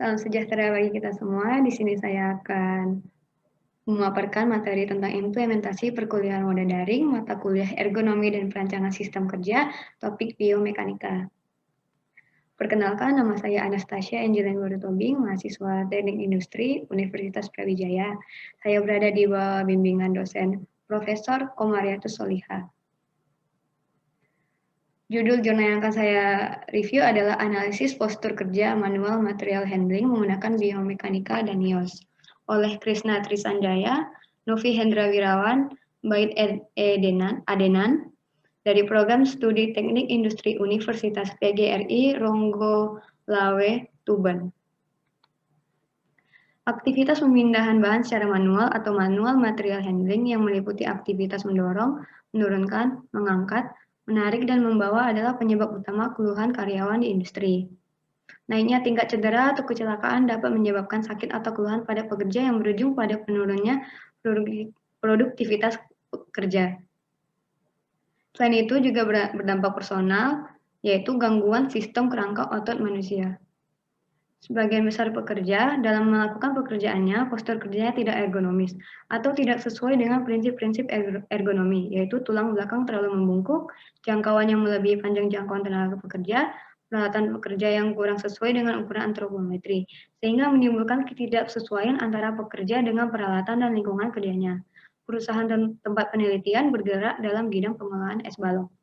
Salam sejahtera bagi kita semua. Di sini saya akan memaparkan materi tentang implementasi perkuliahan moda daring, mata kuliah ergonomi dan perancangan sistem kerja, topik biomekanika. Perkenalkan, nama saya Anastasia Angelina Barutobing, mahasiswa Teknik Industri Universitas Brawijaya. Saya berada di bawah bimbingan dosen Profesor Komariatus Soliha. Judul jurnal yang akan saya review adalah Analisis Postur Kerja Manual Material Handling menggunakan Biomekanika dan NIOS oleh Krisna Trisanjaya, Novi Hendra Wirawan, Bait Adenan dari Program Studi Teknik Industri Universitas PGRI Ronggo Lawe, Tuban. Aktivitas pemindahan bahan secara manual atau manual material handling yang meliputi aktivitas mendorong, menurunkan, mengangkat, menarik dan membawa adalah penyebab utama keluhan karyawan di industri. Naiknya tingkat cedera atau kecelakaan dapat menyebabkan sakit atau keluhan pada pekerja yang berujung pada penurunnya produktivitas kerja. Selain itu juga berdampak personal, yaitu gangguan sistem kerangka otot manusia. Sebagian besar pekerja dalam melakukan pekerjaannya, postur kerjanya tidak ergonomis atau tidak sesuai dengan prinsip-prinsip ergonomi, yaitu tulang belakang terlalu membungkuk, jangkauan yang melebihi panjang jangkauan tenaga pekerja, peralatan pekerja yang kurang sesuai dengan ukuran antropometri, sehingga menimbulkan ketidaksesuaian antara pekerja dengan peralatan dan lingkungan kerjanya. Perusahaan dan tempat penelitian bergerak dalam bidang pengolahan es balok.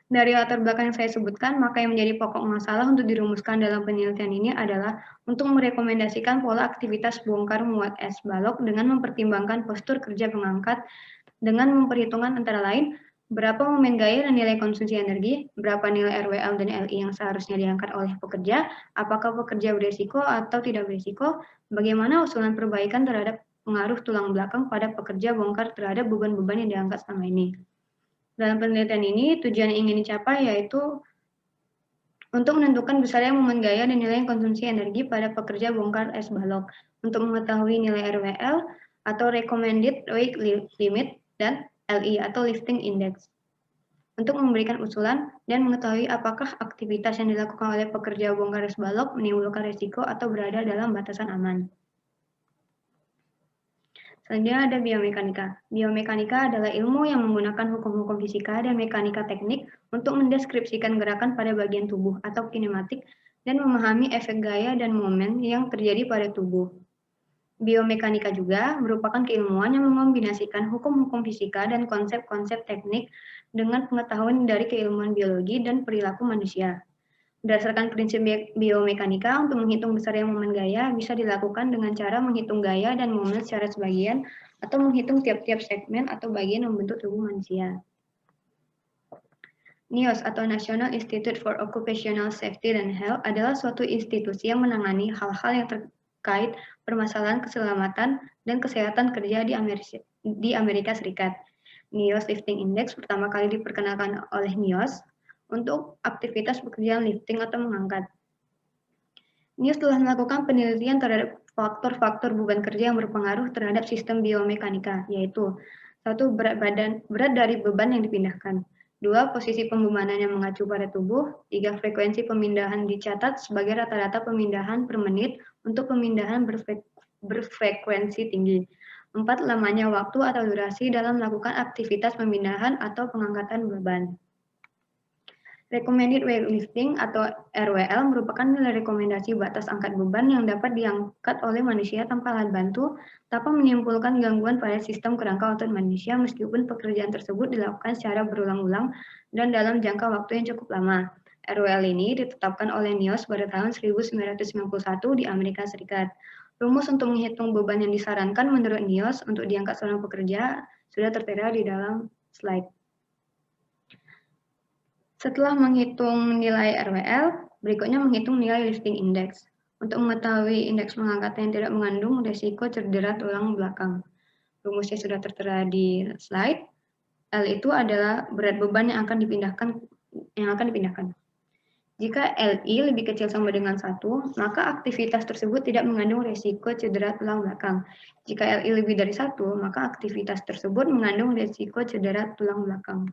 Dari latar belakang yang saya sebutkan, maka yang menjadi pokok masalah untuk dirumuskan dalam penelitian ini adalah untuk merekomendasikan pola aktivitas bongkar muat es balok dengan mempertimbangkan postur kerja pengangkat dengan memperhitungkan antara lain berapa momen gaya dan nilai konsumsi energi, berapa nilai RWL dan LI yang seharusnya diangkat oleh pekerja, apakah pekerja beresiko atau tidak beresiko, bagaimana usulan perbaikan terhadap pengaruh tulang belakang pada pekerja bongkar terhadap beban-beban yang diangkat selama ini. Dalam penelitian ini, tujuan yang ingin dicapai yaitu untuk menentukan besarnya momen gaya dan nilai konsumsi energi pada pekerja bongkar es balok, untuk mengetahui nilai RWL atau Recommended Weight Limit dan LI atau Lifting Index, untuk memberikan usulan dan mengetahui apakah aktivitas yang dilakukan oleh pekerja bongkar es balok menimbulkan risiko atau berada dalam batasan aman. Selanjutnya ada biomekanika. Biomekanika adalah ilmu yang menggunakan hukum-hukum fisika dan mekanika teknik untuk mendeskripsikan gerakan pada bagian tubuh atau kinematik dan memahami efek gaya dan momen yang terjadi pada tubuh. Biomekanika juga merupakan keilmuan yang mengombinasikan hukum-hukum fisika dan konsep-konsep teknik dengan pengetahuan dari keilmuan biologi dan perilaku manusia. Berdasarkan prinsip biomekanika, untuk menghitung besarnya momen gaya bisa dilakukan dengan cara menghitung gaya dan momen secara sebagian atau menghitung tiap-tiap segmen atau bagian yang membentuk tubuh manusia. NIOS atau National Institute for Occupational Safety and Health adalah suatu institusi yang menangani hal-hal yang terkait permasalahan keselamatan dan kesehatan kerja di Amerika Serikat. NIOS Lifting Index pertama kali diperkenalkan oleh NIOS untuk aktivitas pekerjaan lifting atau mengangkat. NIOS telah melakukan penelitian terhadap faktor-faktor beban kerja yang berpengaruh terhadap sistem biomekanika, yaitu 1. Berat dari beban yang dipindahkan, 2. Posisi pembebanan yang mengacu pada tubuh, 3. Frekuensi pemindahan dicatat sebagai rata-rata pemindahan per menit untuk pemindahan berfrekuensi tinggi, 4. Lamanya waktu atau durasi dalam melakukan aktivitas pemindahan atau pengangkatan beban. Recommended Weightlifting atau RWL merupakan nilai rekomendasi batas angkat beban yang dapat diangkat oleh manusia tanpa alat bantu, tanpa menimbulkan gangguan pada sistem kerangka otot manusia meskipun pekerjaan tersebut dilakukan secara berulang-ulang dan dalam jangka waktu yang cukup lama. RWL ini ditetapkan oleh NIOS pada tahun 1991 di Amerika Serikat. Rumus untuk menghitung beban yang disarankan menurut NIOS untuk diangkat seorang pekerja sudah tertera di dalam slide. Setelah menghitung nilai RWL, berikutnya menghitung nilai lifting index. Untuk mengetahui indeks pengangkatan yang tidak mengandung risiko cedera tulang belakang. Rumusnya sudah tertera di slide. L itu adalah berat beban yang akan dipindahkan. Jika LI lebih kecil sama dengan 1, maka aktivitas tersebut tidak mengandung risiko cedera tulang belakang. Jika LI lebih dari 1, maka aktivitas tersebut mengandung risiko cedera tulang belakang.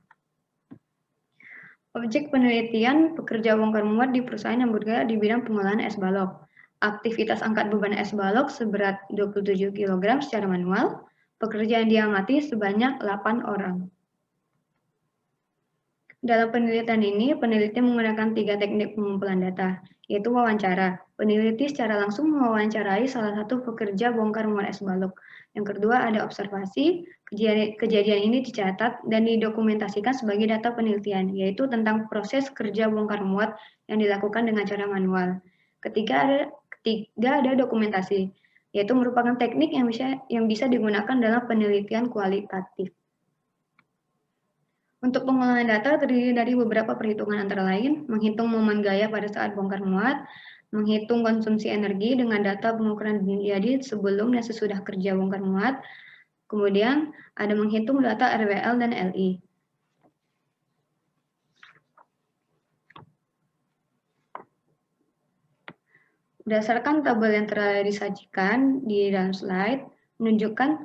Objek penelitian pekerja bongkar muat di perusahaan yang bergerak di bidang pengolahan es balok. aktivitas angkat beban es balok seberat 27 kg secara manual, pekerja yang diamati sebanyak 8 orang. Dalam penelitian ini, peneliti menggunakan 3 teknik pengumpulan data, yaitu wawancara. Peneliti secara langsung mewawancarai salah satu pekerja bongkar muat es balok. Yang kedua ada observasi, kejadian ini dicatat dan didokumentasikan sebagai data penelitian, yaitu tentang proses kerja bongkar muat yang dilakukan dengan cara manual. Ketiga ada dokumentasi, yaitu merupakan teknik yang bisa digunakan dalam penelitian kualitatif. Untuk pengolahan data terdiri dari beberapa perhitungan antara lain, menghitung momen gaya pada saat bongkar muat, menghitung konsumsi energi dengan data pengukuran jadi sebelum dan sesudah kerja bongkar muat, kemudian ada menghitung data RWL dan LI. Berdasarkan tabel yang telah disajikan di dalam slide, menunjukkan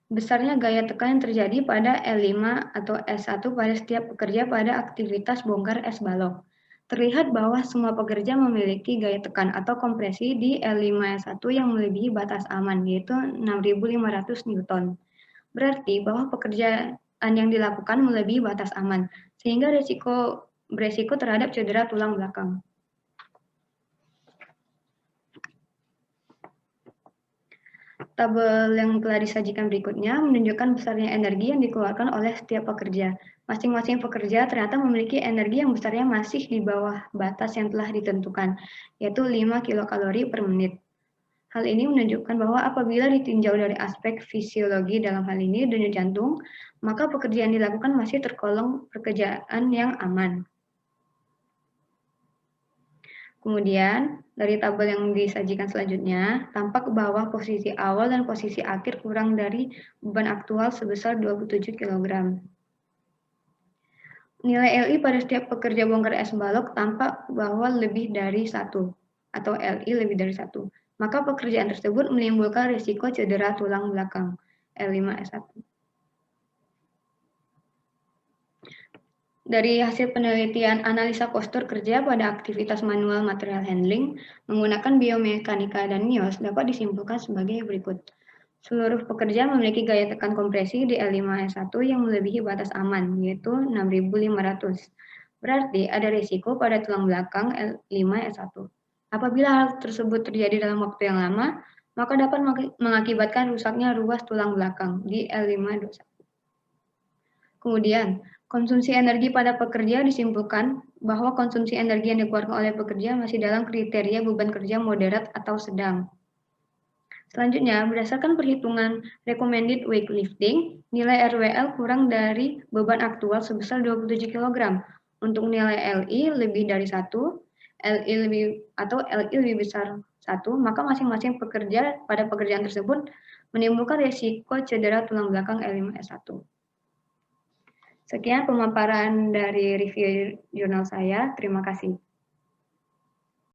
besarnya gaya tekan yang terjadi pada L5 atau S1 pada setiap pekerja pada aktivitas bongkar es balok. Terlihat bahwa semua pekerja memiliki gaya tekan atau kompresi di L5S1 yang melebihi batas aman, yaitu 6.500 Newton. Berarti bahwa pekerjaan yang dilakukan melebihi batas aman, sehingga beresiko terhadap cedera tulang belakang. Tabel yang telah disajikan berikutnya menunjukkan besarnya energi yang dikeluarkan oleh setiap pekerja. Masing-masing pekerja ternyata memiliki energi yang besarnya masih di bawah batas yang telah ditentukan, yaitu 5 kilokalori per menit. Hal ini menunjukkan bahwa apabila ditinjau dari aspek fisiologi dalam hal ini denyut jantung, maka pekerjaan dilakukan masih tergolong pekerjaan yang aman. Kemudian, dari tabel yang disajikan selanjutnya, tampak bahwa posisi awal dan posisi akhir kurang dari beban aktual sebesar 27 kg. Nilai LI pada setiap pekerja bongkar es balok tampak bahwa lebih dari 1, atau LI lebih dari 1. Maka pekerjaan tersebut menimbulkan risiko cedera tulang belakang, L5S1. Dari hasil penelitian analisa postur kerja pada aktivitas manual material handling menggunakan biomekanika dan NIOS dapat disimpulkan sebagai berikut. Seluruh pekerja memiliki gaya tekan kompresi di L5S1 yang melebihi batas aman, yaitu 6.500. Berarti ada risiko pada tulang belakang L5S1. Apabila hal tersebut terjadi dalam waktu yang lama, maka dapat mengakibatkan rusaknya ruas tulang belakang di L5S1. Kemudian, konsumsi energi pada pekerja disimpulkan bahwa konsumsi energi yang dikeluarkan oleh pekerja masih dalam kriteria beban kerja moderat atau sedang. Selanjutnya, berdasarkan perhitungan recommended weightlifting, nilai RWL kurang dari beban aktual sebesar 27 kg. Untuk nilai LI lebih dari 1, LI lebih besar 1, maka masing-masing pekerja pada pekerjaan tersebut menimbulkan risiko cedera tulang belakang L5S1. Sekian pemaparan dari review jurnal saya. Terima kasih.